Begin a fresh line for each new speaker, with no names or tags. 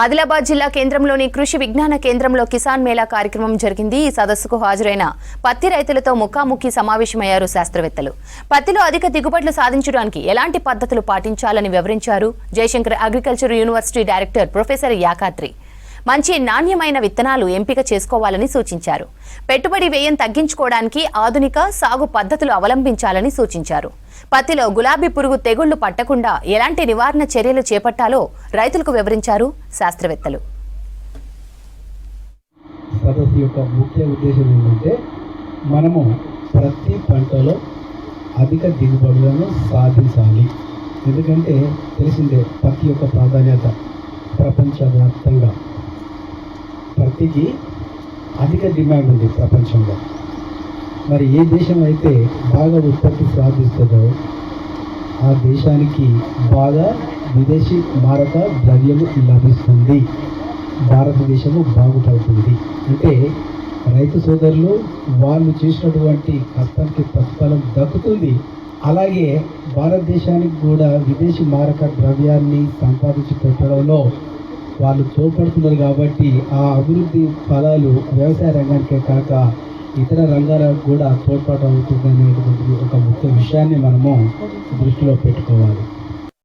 ఆదిలాబాద్ జిల్లా కేంద్రంలోని కృషి విజ్ఞాన కేంద్రంలో కిసాన్ మేళా కార్యక్రమం జరిగింది. ఈ సదస్సుకు హాజరైన పత్తి రైతులతో ముఖాముఖి సమావేశమయ్యారు శాస్త్రవేత్తలు. పత్తిలో అధిక దిగుబడులు సాధించడానికి ఎలాంటి పద్ధతులు పాటించాలని వివరించారు. Jayashankar agriculture university director professor Yakathri మంచి నాణ్యమైన విత్తనాలు ఎంపిక చేసుకోవాలని సూచించారు. పెట్టుబడి వ్యయం తగ్గించుకోవడానికి ఆధునిక సాగు పద్ధతులు అవలంబించాలని సూచించారు. పత్తిలో గులాబీ పురుగు తెగుళ్లు పట్టకుండా ఎలాంటి నివారణ చర్యలు చేపట్టాలో రైతులకు వివరించారు శాస్త్రవేత్తలు.
సదస్సు యొక్క ముఖ్య ఉద్దేశం ఏంటంటే మనము ప్రతి పంటలో అధిక దిగుబడులను సాధించాలి. ఎందుకంటే తెలిసిందే పత్తి యొక్క ప్రాధాన్యత ప్రపంచవ్యాప్తంగా పత్తికి అధిక డిమాండ్ ఉంది ప్రపంచంలో. మరి ఏ దేశం అయితే బాగా ఉత్పత్తి సాధిస్తుందో ఆ దేశానికి బాగా విదేశీ మారక ద్రవ్యము లభిస్తుంది, భారతదేశము బాగుపడుతుంది. అంటే రైతు సోదరులు వాళ్ళు చేసినటువంటి కష్టానికి ప్రతిఫలం దక్కుతుంది. అలాగే భారతదేశానికి కూడా విదేశీ మారక ద్రవ్యాన్ని సంపాదించి పెట్టడంలో వాళ్ళు తోడ్పడుతున్నారు. కాబట్టి ఆ అభివృద్ధి ఫలాలు వ్యవసాయ రంగానికే కాక ఇతర రంగాలకు కూడా తోడ్పాటు అవుతుంది అనేటువంటి ఒక ముఖ్య విషయాన్ని మనము దృష్టిలో పెట్టుకోవాలి.